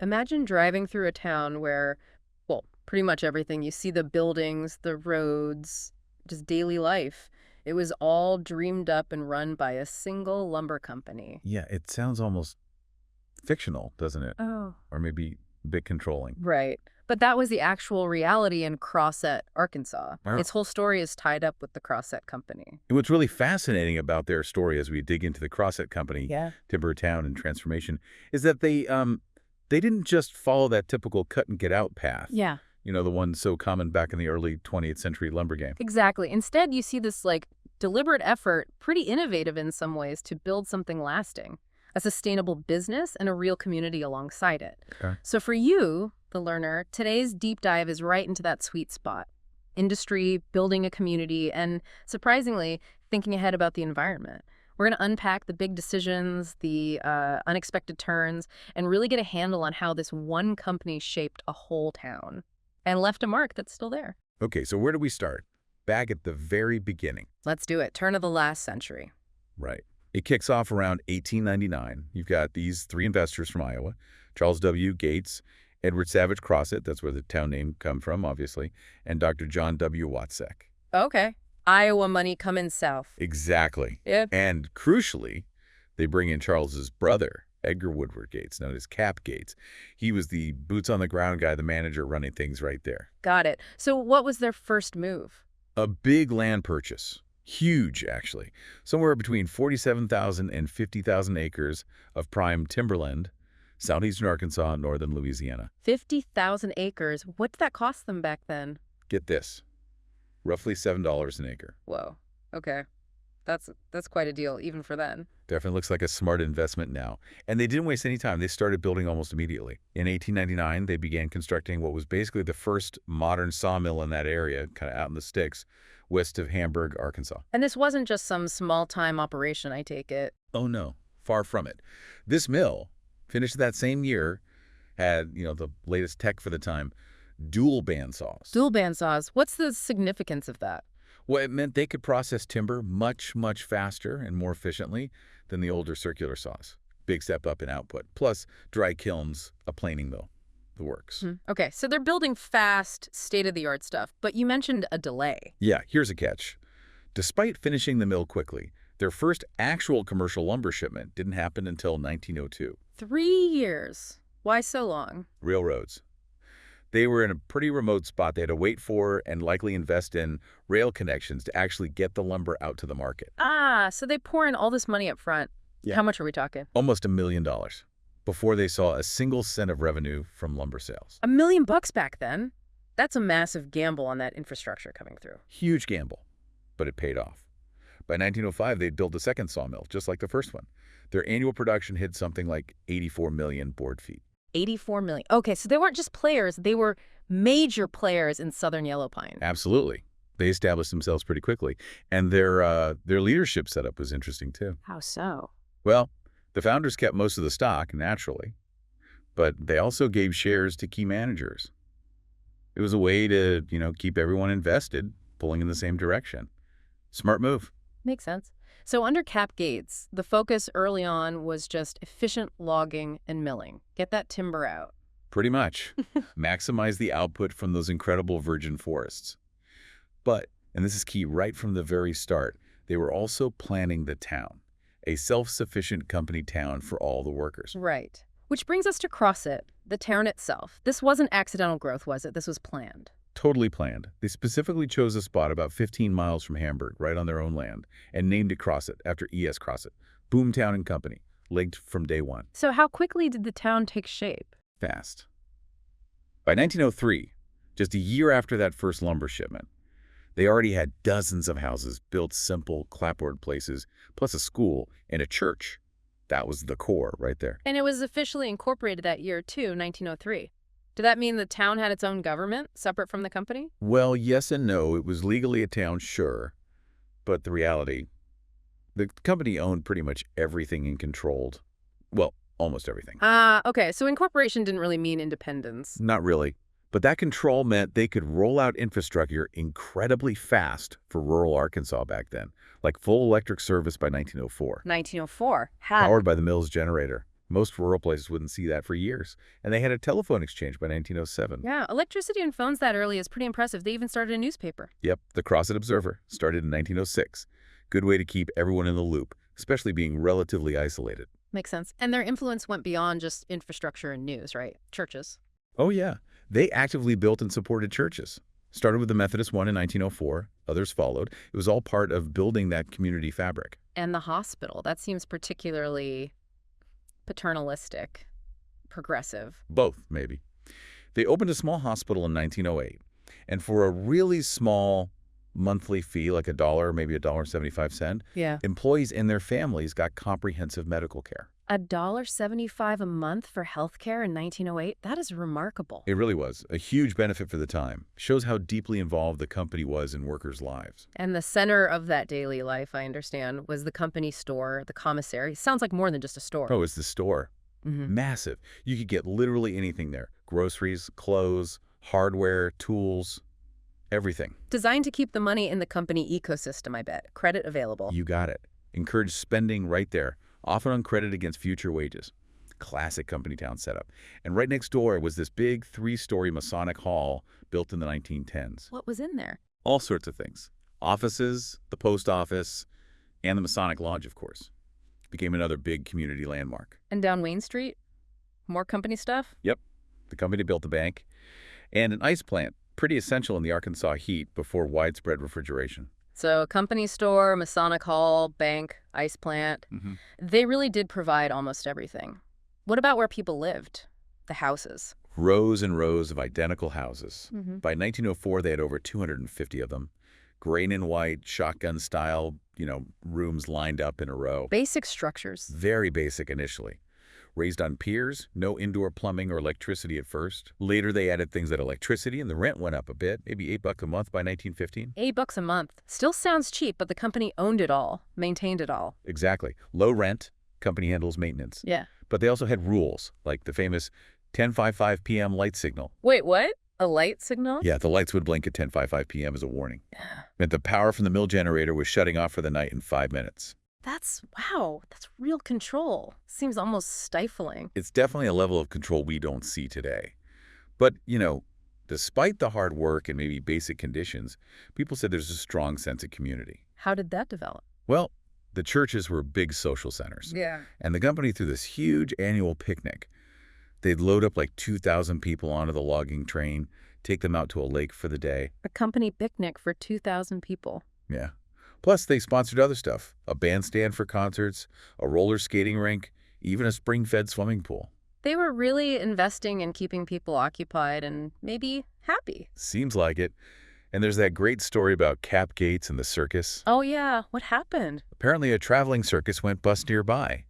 Imagine driving through a town where, well, pretty much everything, you see the buildings, the roads, just daily life. It was all dreamed up and run by a single lumber company. Yeah, it sounds almost fictional, doesn't it? Oh. Or maybe a bit controlling. Right. But that was the actual reality in Crossett, Arkansas. Wow. Its whole story is tied up with the Crossett Company. And what's really fascinating about their story as we dig into the Crossett Company, Yeah. timber town and transformation, is that they didn't just follow that typical cut and get out path. Yeah. You know, the one so common back in the early 20th century lumber game. Exactly. Instead, you see this deliberate effort, pretty innovative in some ways, to build something lasting, a sustainable business and a real community alongside it. Okay. So for you, the learner, today's deep dive is right into that sweet spot. Industry, building a community, and surprisingly, thinking ahead about the environment. We're going to unpack the big decisions, the unexpected turns, and really get a handle on how this one company shaped a whole town and left a mark that's still there. Okay, so where do we start? Back at the very beginning. Let's do it. Turn of the last century. Right. It kicks off around 1899. You've got these three investors from Iowa, Charles W. Gates, Edward Savage Crossett, that's where the town name come from, obviously, and Dr. John W. Watzek. Okay. Iowa money coming south. Exactly. Yep. And crucially, they bring in Charles's brother, Edgar Woodward Gates, known as Cap Gates. He was the boots-on-the-ground guy, the manager running things right there. Got it. So what was their first move? A big land purchase. Huge, actually. Somewhere between 47,000 and 50,000 acres of prime timberland, southeastern Arkansas, northern Louisiana. 50,000 acres. What did that cost them back then? Get this. Roughly $7 an acre. Whoa. Okay. That's quite a deal, even for then. Definitely looks like a smart investment now. And they didn't waste any time. They started building almost immediately. In 1899, they began constructing what was basically the first modern sawmill in that area, kind of out in the sticks, west of Hamburg, Arkansas. And this wasn't just some small-time operation, I take it. Oh, no. Far from it. This mill, finished that same year, had, the latest tech for the time, dual bandsaws. Dual bandsaws. What's the significance of that? Well, it meant they could process timber much, much faster and more efficiently than the older circular saws. Big step up in output. Plus, dry kilns, a planing mill. The works. Okay, so they're building fast, state-of-the-art stuff, but you mentioned a delay. Yeah, here's a catch. Despite finishing the mill quickly, their first actual commercial lumber shipment didn't happen until 1902. 3 years. Why so long? Railroads. They were in a pretty remote spot. They had to wait for and likely invest in rail connections to actually get the lumber out to the market. Ah, so they pour in all this money up front. Yeah. How much are we talking? Almost $1 million before they saw a single cent of revenue from lumber sales. $1 million back then? That's a massive gamble on that infrastructure coming through. Huge gamble, but it paid off. By 1905, they'd built a second sawmill, just like the first one. Their annual production hit something like 84 million board feet. 84 million. Okay, so they weren't just players, they were major players in southern yellow pine. Absolutely. They established themselves pretty quickly. And their leadership setup was interesting, too. How so? Well, the founders kept most of the stock, naturally, but they also gave shares to key managers. It was a way to, keep everyone invested, pulling in the same direction. Smart move. Makes sense. So under Cap Gates, the focus early on was just efficient logging and milling. Get that timber out. Pretty much. Maximize the output from those incredible virgin forests. But, and this is key right from the very start, they were also planning the town, a self-sufficient company town for all the workers. Right. Which brings us to Crossett, the town itself. This wasn't accidental growth, was it? This was planned. Totally planned. They specifically chose a spot about 15 miles from Hamburg, right on their own land, and named it Crossett after E.S. Crossett. Boomtown and Company, linked from day one. So how quickly did the town take shape? Fast. By 1903, just a year after that first lumber shipment, they already had dozens of houses built, simple clapboard places, plus a school and a church. That was the core right there. And it was officially incorporated that year, too, 1903. Did that mean the town had its own government, separate from the company? Well, yes and no. It was legally a town, sure. But the reality, the company owned pretty much everything and controlled, well, almost everything. Okay. So incorporation didn't really mean independence. Not really. But that control meant they could roll out infrastructure incredibly fast for rural Arkansas back then, like full electric service by 1904. 1904. Powered by the mill's generator. Most rural places wouldn't see that for years. And they had a telephone exchange by 1907. Yeah, electricity and phones that early is pretty impressive. They even started a newspaper. Yep, the Crossett Observer started in 1906. Good way to keep everyone in the loop, especially being relatively isolated. Makes sense. And their influence went beyond just infrastructure and news, right? Churches. Oh, yeah. They actively built and supported churches. Started with the Methodist one in 1904. Others followed. It was all part of building that community fabric. And the hospital. That seems particularly paternalistic, progressive. Both, maybe. They opened a small hospital in 1908. And for a really small monthly fee, like $1, maybe $1.75, Yeah. employees and their families got comprehensive medical care. $1.75 a month for health care in 1908? That is remarkable. It really was a huge benefit for the time. Shows how deeply involved the company was in workers' lives. And the center of that daily life, I understand, was the company store, the commissary. Sounds like more than just a store. Oh, it's the store. Mhm. Massive. You could get literally anything there. Groceries, clothes, hardware, tools, everything. Designed to keep the money in the company ecosystem, I bet. Credit available. You got it. Encourage spending right there, often on credit against future wages. Classic company town setup. And right next door was this big 3-story Masonic hall built in the 1910s. What was in there? All sorts of things. Offices, the post office, and the Masonic Lodge, of course. Became another big community landmark. And down Wayne Street? More company stuff? Yep. The company built a bank and an ice plant, pretty essential in the Arkansas heat before widespread refrigeration. So a company store, Masonic Hall, bank, ice plant. They really did provide almost everything. What about where people lived? The houses. Rows and rows of identical houses. Mhm. By 1904, they had over 250 of them. Gray and white, shotgun style, rooms lined up in a row. Basic structures. Very basic initially. Raised on piers, no indoor plumbing or electricity at first. Later, they added things like electricity, and the rent went up a bit, maybe $8 a month by 1915. $8 a month. Still sounds cheap, but the company owned it all, maintained it all. Exactly. Low rent, company handles maintenance. Yeah. But they also had rules, like the famous 10:55 p.m. light signal. Wait, what? A light signal? Yeah, the lights would blink at 10:55 p.m. as a warning. Meant the power from the mill generator was shutting off for the night in 5 minutes. Wow, that's real control. Seems almost stifling. It's definitely a level of control we don't see today. But, despite the hard work and maybe basic conditions, people said there's a strong sense of community. How did that develop? Well, the churches were big social centers. Yeah. And the company threw this huge annual picnic. They'd load up like 2,000 people onto the logging train, take them out to a lake for the day. A company picnic for 2,000 people. Yeah. Plus, they sponsored other stuff, a bandstand for concerts, a roller skating rink, even a spring-fed swimming pool. They were really investing in keeping people occupied and maybe happy. Seems like it. And there's that great story about Cap Gates and the circus. Oh, yeah. What happened? Apparently, a traveling circus went bust nearby.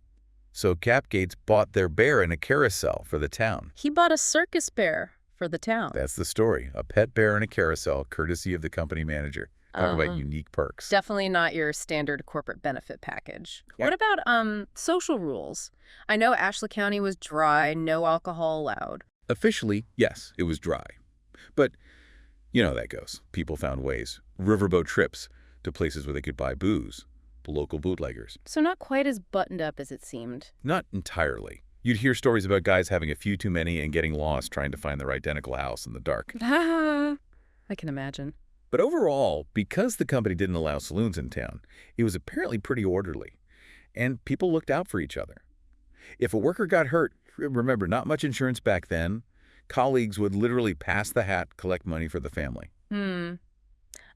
So Cap Gates bought their bear in a carousel for the town. He bought a circus bear for the town. That's the story. A pet bear in a carousel, courtesy of the company manager. Talk about unique perks. Definitely not your standard corporate benefit package. Yeah. What about social rules? I know Ashley County was dry, no alcohol allowed. Officially, yes, it was dry. But you know how that goes. People found ways. Riverboat trips to places where they could buy booze. Local bootleggers. So not quite as buttoned up as it seemed. Not entirely. You'd hear stories about guys having a few too many and getting lost trying to find their identical house in the dark. I can imagine. But overall, because the company didn't allow saloons in town, it was apparently pretty orderly. And people looked out for each other. If a worker got hurt, remember, not much insurance back then, colleagues would literally pass the hat, collect money for the family.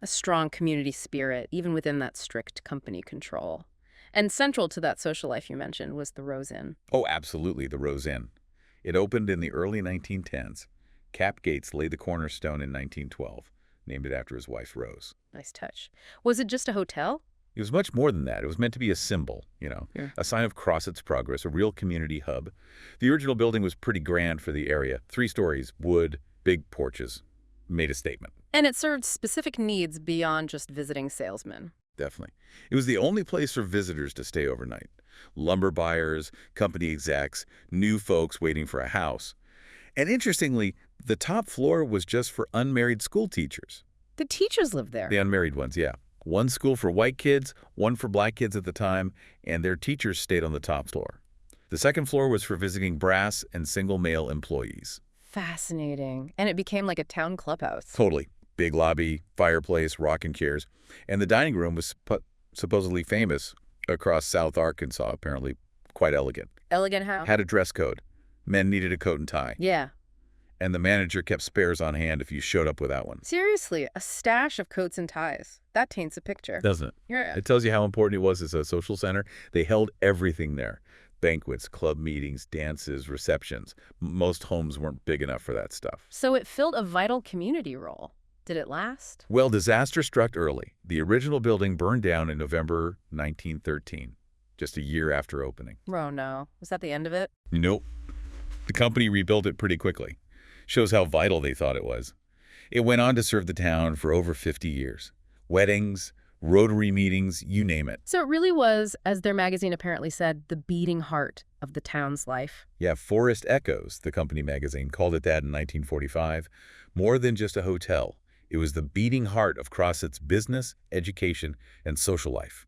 A strong community spirit, even within that strict company control. And central to that social life you mentioned was the Rose Inn. Oh, absolutely, the Rose Inn. It opened in the early 1910s. Cap Gates laid the cornerstone in 1912, named it after his wife, Rose. Nice touch. Was it just a hotel? It was much more than that. It was meant to be a symbol, Yeah. a sign of Crossett's progress, a real community hub. The original building was pretty grand for the area. 3 stories, wood, big porches. Made a statement. And it served specific needs beyond just visiting salesmen. Definitely. It was the only place for visitors to stay overnight. Lumber buyers, company execs, new folks waiting for a house. And interestingly, the top floor was just for unmarried school teachers. The teachers lived there. The unmarried ones, yeah. One school for white kids, one for black kids at the time, and their teachers stayed on the top floor. The second floor was for visiting brass and single male employees. Fascinating. And it became like a town clubhouse. Totally. Big lobby, fireplace, rocking chairs. And the dining room was supposedly famous across South Arkansas, apparently quite elegant. Elegant how? Had a dress code. Men needed a coat and tie. Yeah. And the manager kept spares on hand if you showed up without one. Seriously, a stash of coats and ties. That taints a picture. Doesn't it? Yeah. It tells you how important it was as a social center. They held everything there. Banquets, club meetings, dances, receptions. Most homes weren't big enough for that stuff. So it filled a vital community role. Did it last? Well, disaster struck early. The original building burned down in November 1913, just a year after opening. Oh, no. Was that the end of it? Nope. The company rebuilt it pretty quickly. Shows how vital they thought it was. It went on to serve the town for over 50 years. Weddings, Rotary meetings, you name it. So it really was, as their magazine apparently said, the beating heart of the town's life. Yeah, Forest Echoes, the company magazine, called it that in 1945. More than just a hotel. It was the beating heart of Crossett's business, education, and social life.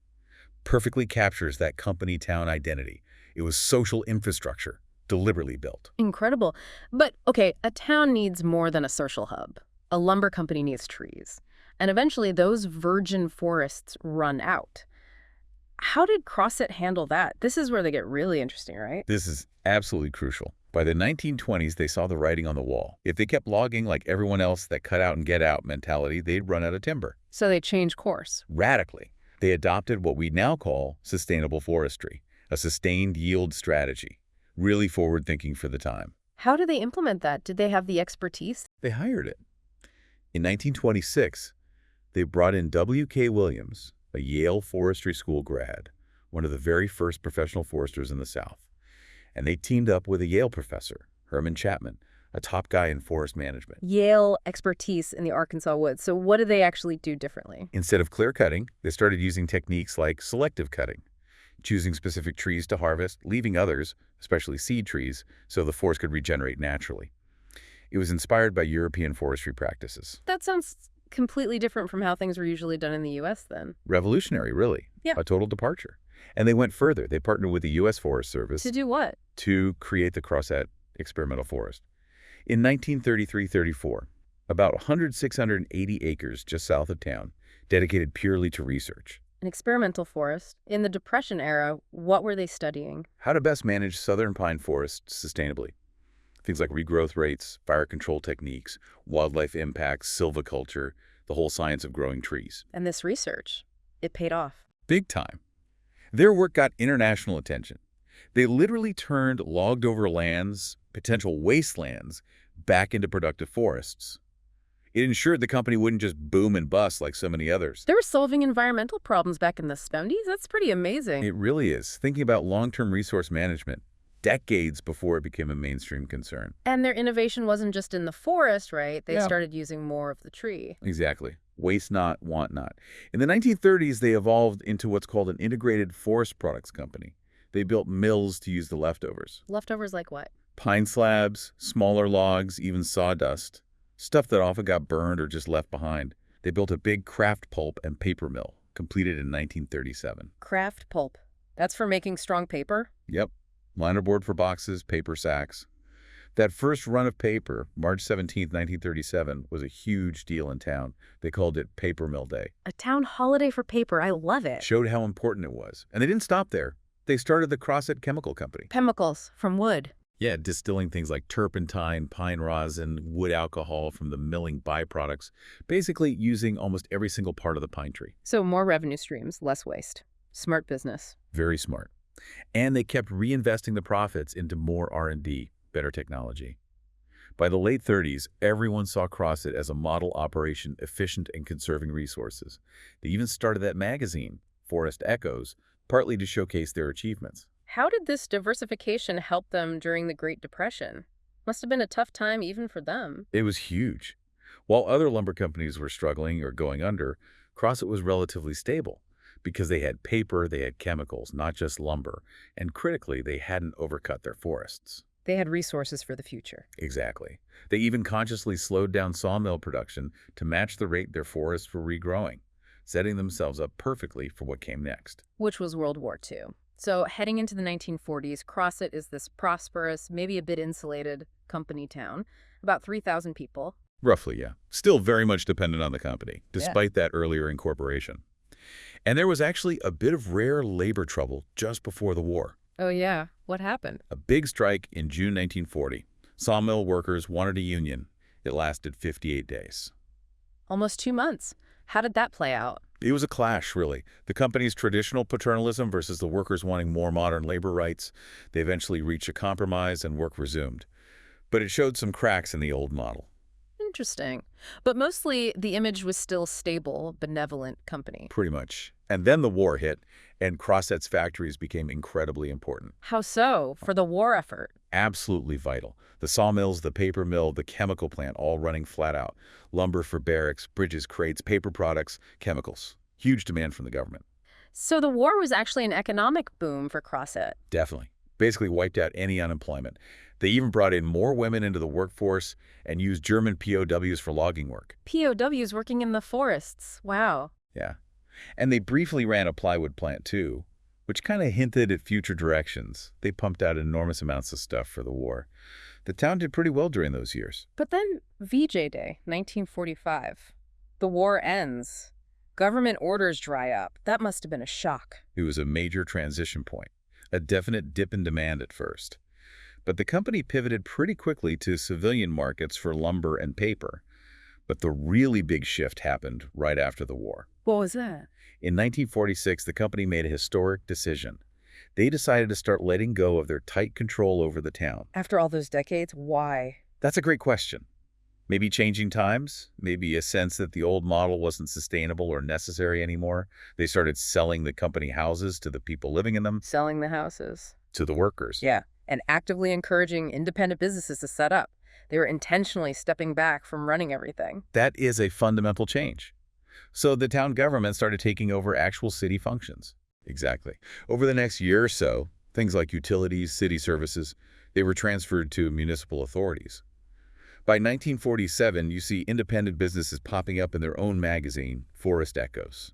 Perfectly captures that company town identity. It was social infrastructure, deliberately built. Incredible. But, okay, a town needs more than a social hub. A lumber company needs trees. And eventually those virgin forests run out. How did Crossett handle that? This is where they get really interesting, right? This is absolutely crucial. By the 1920s, they saw the writing on the wall. If they kept logging like everyone else, that cut out and get out mentality, they'd run out of timber. So they changed course. Radically. They adopted what we now call sustainable forestry, a sustained yield strategy. Really forward-thinking for the time. How did they implement that? Did they have the expertise? They hired it. In 1926, they brought in W.K. Williams, a Yale Forestry School grad, one of the very first professional foresters in the South. And they teamed up with a Yale professor, Herman Chapman, a top guy in forest management. Yale expertise in the Arkansas woods. So what did they actually do differently? Instead of clear cutting, they started using techniques like selective cutting, choosing specific trees to harvest, leaving others, especially seed trees, so the forest could regenerate naturally. It was inspired by European forestry practices. That sounds completely different from how things were usually done in the U.S. then. Revolutionary, really. Yeah. A total departure. And they went further. They partnered with the U.S. Forest Service. To do what? To create the Crossett experimental forest. In 1933-34, about 680 acres just south of town, dedicated purely to research. An experimental forest. In the Depression era, what were they studying? How to best manage southern pine forests sustainably. Things like regrowth rates, fire control techniques, wildlife impacts, silviculture, the whole science of growing trees. And this research, it paid off. Big time. Their work got international attention. They literally turned logged-over lands, potential wastelands, back into productive forests. It ensured the company wouldn't just boom and bust like so many others. They were solving environmental problems back in the 70s? That's pretty amazing. It really is. Thinking about long-term resource management, decades before it became a mainstream concern. And their innovation wasn't just in the forest, right? They Yeah. started using more of the tree. Exactly. Waste not, want not. In the 1930s, they evolved into what's called an integrated forest products company. They built mills to use the leftovers. Leftovers like what? Pine slabs, smaller logs, even sawdust. Stuff that often got burned or just left behind. They built a big kraft pulp and paper mill, completed in 1937. Kraft pulp. That's for making strong paper? Yep. Linerboard for boxes, paper sacks. That first run of paper, March 17, 1937, was a huge deal in town. They called it Paper Mill Day. A town holiday for paper. I love it. Showed how important it was. And they didn't stop there. They started the Crossett Chemical Company. Chemicals from wood. Yeah, distilling things like turpentine, pine rosin, wood alcohol from the milling byproducts, basically using almost every single part of the pine tree. So more revenue streams, less waste. Smart business. Very smart. And they kept reinvesting the profits into more R&D, better technology. By the late 30s, everyone saw Crossett as a model operation, efficient and conserving resources. They even started that magazine, Forest Echoes, partly to showcase their achievements. How did this diversification help them during the Great Depression? Must have been a tough time even for them. It was huge. While other lumber companies were struggling or going under, Crossett was relatively stable because they had paper, they had chemicals, not just lumber, and critically, they hadn't overcut their forests. They had resources for the future. Exactly. They even consciously slowed down sawmill production to match the rate their forests were regrowing, setting themselves up perfectly for what came next. Which was World War II. So heading into the 1940s, Crossett is this prosperous, maybe a bit insulated company town, about 3,000 people. Roughly, yeah. Still very much dependent on the company, Yeah. despite that earlier incorporation. And there was actually a bit of rare labor trouble just before the war. Oh yeah, what happened? A big strike in June 1940. Sawmill workers wanted a union. It lasted 58 days. Almost 2 months. How did that play out? It was a clash, really. The company's traditional paternalism versus the workers wanting more modern labor rights. They eventually reached a compromise and work resumed. But it showed some cracks in the old model. Interesting. But mostly the image was still stable, benevolent company. Pretty much. And then the war hit, and Crossett's factories became incredibly important. How so? For the war effort? Absolutely vital. The sawmills, the paper mill, the chemical plant, all running flat out. Lumber for barracks, bridges, crates, paper products, chemicals. Huge demand from the government. So the war was actually an economic boom for Crossett. Definitely. Basically wiped out any unemployment. They even brought in more women into the workforce and used German POWs for logging work. POWs working in the forests. Wow. Yeah. And they briefly ran a plywood plant, too, which kind of hinted at future directions. They pumped out enormous amounts of stuff for the war. The town did pretty well during those years. But then VJ Day, 1945. The war ends. Government orders dry up. That must have been a shock. It was a major transition point, a definite dip in demand at first. But the company pivoted pretty quickly to civilian markets for lumber and paper. But the really big shift happened right after the war. What was that? In 1946, the company made a historic decision. They decided to start letting go of their tight control over the town. After all those decades, why? That's a great question. Maybe changing times, maybe a sense that the old model wasn't sustainable or necessary anymore. They started selling the company houses to the people living in them, Selling the houses. to the workers. Yeah, and actively encouraging independent businesses to set up. They were intentionally stepping back from running everything. That is a fundamental change. So the town government started taking over actual city functions. Exactly. Over the next year or so, things like utilities, city services, they were transferred to municipal authorities. By 1947, you see independent businesses popping up in their own magazine, Forest Echoes.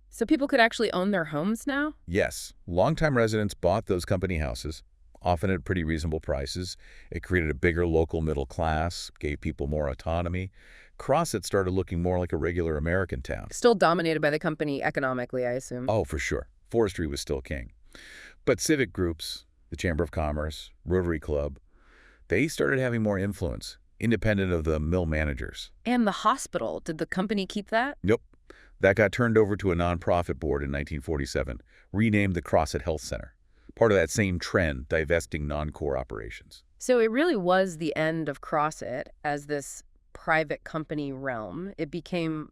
So people could actually own their homes now? Yes, longtime residents bought those company houses, often at pretty reasonable prices. It created a bigger local middle class, gave people more autonomy. Crossett started looking more like a regular American town. Still dominated by the company economically, I assume. Oh, for sure. Forestry was still king. But civic groups, the Chamber of Commerce, Rotary Club, they started having more influence, independent of the mill managers. And the hospital, did the company keep that? Nope. That got turned over to a nonprofit board in 1947, renamed the Crossett Health Center. Part of that same trend, divesting non-core operations. So it really was the end of Crossett as this private company realm. It became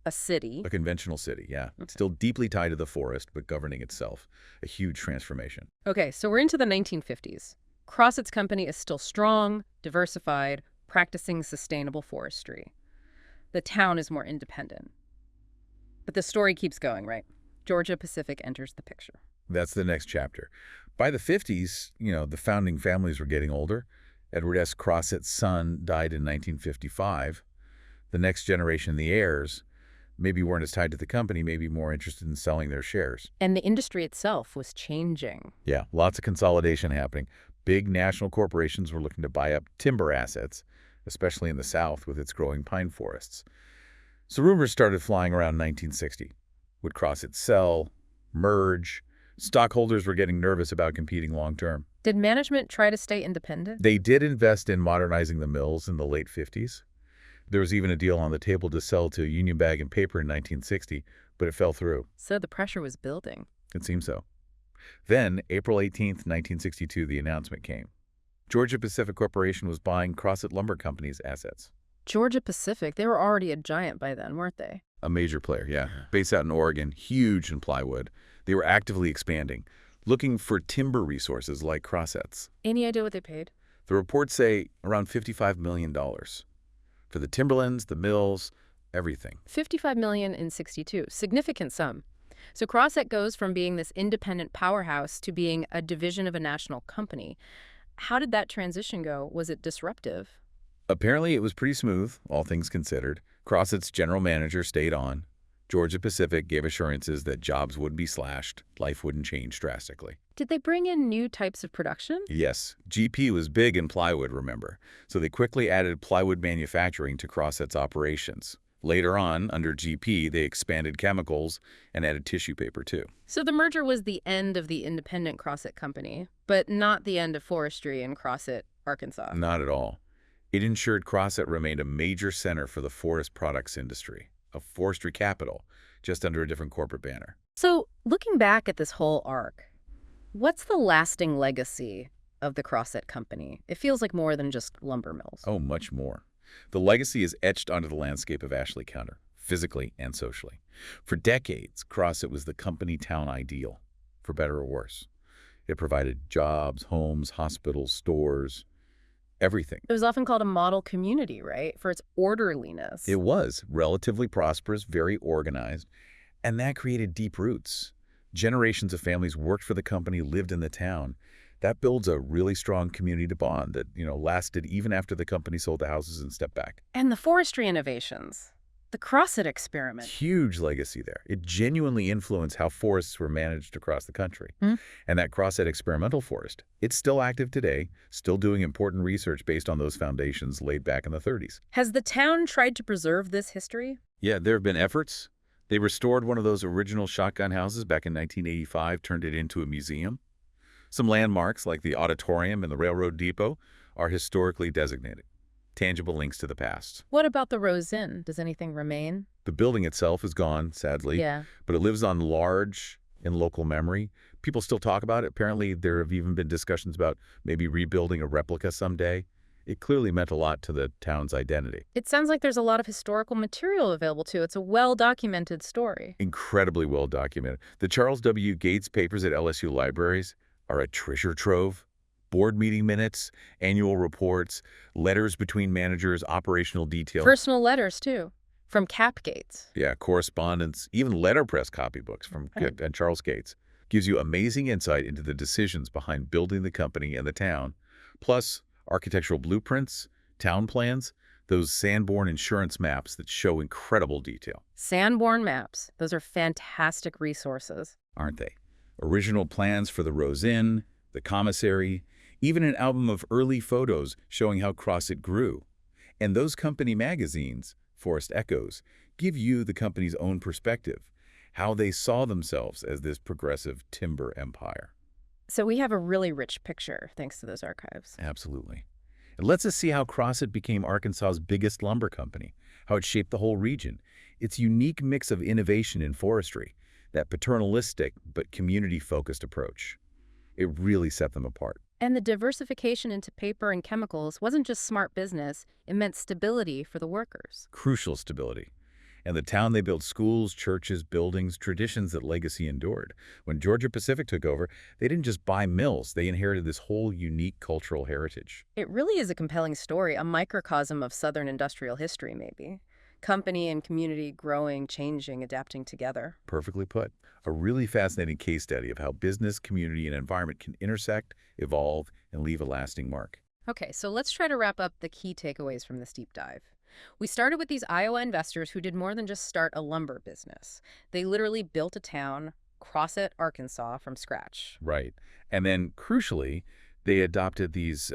a city. A conventional city, yeah. Okay. Still deeply tied to the forest, but governing itself. A huge transformation. Okay, so we're into the 1950s. Crossett's company is still strong, diversified, practicing sustainable forestry. The town is more independent. But the story keeps going, right? Georgia Pacific enters the picture. That's the next chapter. By the 50s, the founding families were getting older. Edward S. Crossett's son died in 1955. The next generation, the heirs, maybe weren't as tied to the company, maybe more interested in selling their shares. And the industry itself was changing. Yeah, lots of consolidation happening. Big national corporations were looking to buy up timber assets, especially in the South with its growing pine forests. So rumors started flying around 1960. Would Crossett sell, merge? Stockholders were getting nervous about competing long-term. Did management try to stay independent? They did invest in modernizing the mills in the late 50s. There was even a deal on the table to sell to Union Bag and Paper in 1960, but it fell through. So the pressure was building. It seems so. Then, April 18th, 1962, the announcement came. Georgia Pacific Corporation was buying Crossett Lumber Company's assets. Georgia Pacific, they were already a giant by then, weren't they? A major player, yeah. Based out in Oregon, huge in plywood. They were actively expanding, looking for timber resources like Crossett's. Any idea what they paid? The reports say around $55 million. For the timberlands, the mills, everything. $55 million in 62. Significant sum. So Crossett goes from being this independent powerhouse to being a division of a national company. How did that transition go? Was it disruptive? Apparently, it was pretty smooth, all things considered. Crossett's general manager stayed on. Georgia Pacific gave assurances that jobs would be slashed, life wouldn't change drastically. Did they bring in new types of production? Yes, GP was big in plywood, remember, so they quickly added plywood manufacturing to Crossett's operations. Later on, under GP, they expanded chemicals and added tissue paper, too. So the merger was the end of the independent Crossett Company, but not the end of forestry in Crossett, Arkansas. Not at all. It ensured Crossett remained a major center for the forest products industry, a forestry capital, just under a different corporate banner. So looking back at this whole arc, what's the lasting legacy of the Crossett Company? It feels like more than just lumber mills. Oh, much more. The legacy is etched onto the landscape of Ashley County, physically and socially. For decades, Crossett was the company town ideal, for better or worse. It provided jobs, homes, hospitals, stores, everything. It was often called a model community, right, for its orderliness. It was relatively prosperous, very organized, and that created deep roots. Generations of families worked for the company, lived in the town. That builds a really strong community bond that, lasted even after the company sold the houses and stepped back. And the forestry innovations, the Crossett experiment. Huge legacy there. It genuinely influenced how forests were managed across the country. And that Crossett experimental forest, it's still active today, still doing important research based on those foundations laid back in the 30s. Has the town tried to preserve this history? Yeah, there have been efforts. They restored one of those original shotgun houses back in 1985, turned it into a museum. Some landmarks, like the auditorium and the railroad depot, are historically designated, tangible links to the past. What about the Rose Inn? Does anything remain? The building itself is gone, sadly, Yeah. but it lives on large in local memory. People still talk about it. Apparently, there have even been discussions about maybe rebuilding a replica someday. It clearly meant a lot to the town's identity. It sounds like there's a lot of historical material available, too. It's a well-documented story. Incredibly well documented. The Charles W. Gates papers at LSU libraries are a treasure trove. Board meeting minutes, annual reports, letters between managers, operational details. Personal letters, too, from Cap Gates. Yeah, correspondence, even letterpress copybooks from Charles Gates. Gives you amazing insight into the decisions behind building the company and the town, plus architectural blueprints, town plans, those Sanborn insurance maps that show incredible detail. Sanborn maps. Those are fantastic resources. Aren't they? Original plans for the Rose Inn, the commissary, even an album of early photos showing how Crossett grew. And those company magazines, Forest Echoes, give you the company's own perspective, how they saw themselves as this progressive timber empire. So we have a really rich picture thanks to those archives. Absolutely. It lets us see how Crossett became Arkansas's biggest lumber company, how it shaped the whole region, its unique mix of innovation in forestry, that paternalistic but community-focused approach. It really set them apart. And the diversification into paper and chemicals wasn't just smart business, it meant stability for the workers. Crucial stability. And the town, they built schools, churches, buildings, traditions that legacy endured. When Georgia Pacific took over, they didn't just buy mills, they inherited this whole unique cultural heritage. It really is a compelling story, a microcosm of Southern industrial history, maybe. Company and community growing, changing, adapting together. Perfectly put. A really fascinating case study of how business, community, and environment can intersect, evolve, and leave a lasting mark. Okay, so let's try to wrap up the key takeaways from this deep dive. We started with these Iowa investors who did more than just start a lumber business. They literally built a town, Crossett, Arkansas, from scratch. Right. And then, crucially, they adopted these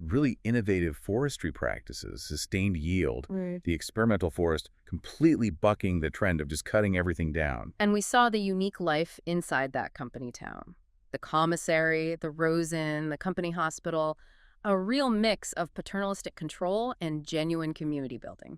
really innovative forestry practices, sustained yield, the experimental forest completely bucking the trend of just cutting everything down. And we saw the unique life inside that company town. The commissary, the Rose Inn, the company hospital, a real mix of paternalistic control and genuine community building.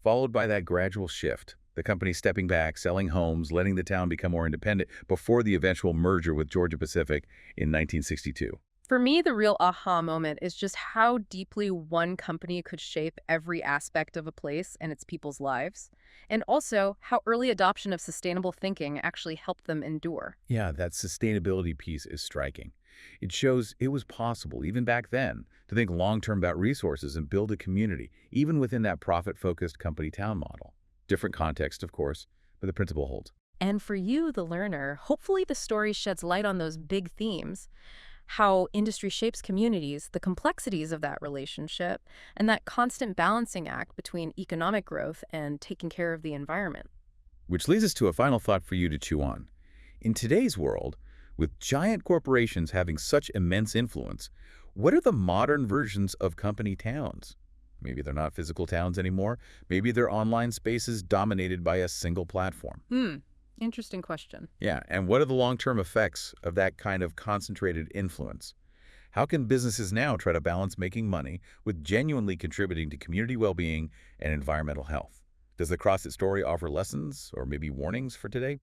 Followed by that gradual shift, the company stepping back, selling homes, letting the town become more independent before the eventual merger with Georgia Pacific in 1962. For me, the real aha moment is just how deeply one company could shape every aspect of a place and its people's lives, and also how early adoption of sustainable thinking actually helped them endure. Yeah, that sustainability piece is striking. It shows it was possible, even back then, to think long-term about resources and build a community, even within that profit-focused company town model. Different context, of course, but the principle holds. And for you, the learner, hopefully the story sheds light on those big themes, how industry shapes communities, the complexities of that relationship, and that constant balancing act between economic growth and taking care of the environment. Which leads us to a final thought for you to chew on. In today's world, With giant corporations having such immense influence, what are the modern versions of company towns? Maybe they're not physical towns anymore. Maybe they're online spaces dominated by a single platform. Interesting question. Yeah, and what are the long-term effects of that kind of concentrated influence? How can businesses now try to balance making money with genuinely contributing to community well-being and environmental health? Does the Crossett story offer lessons or maybe warnings for today?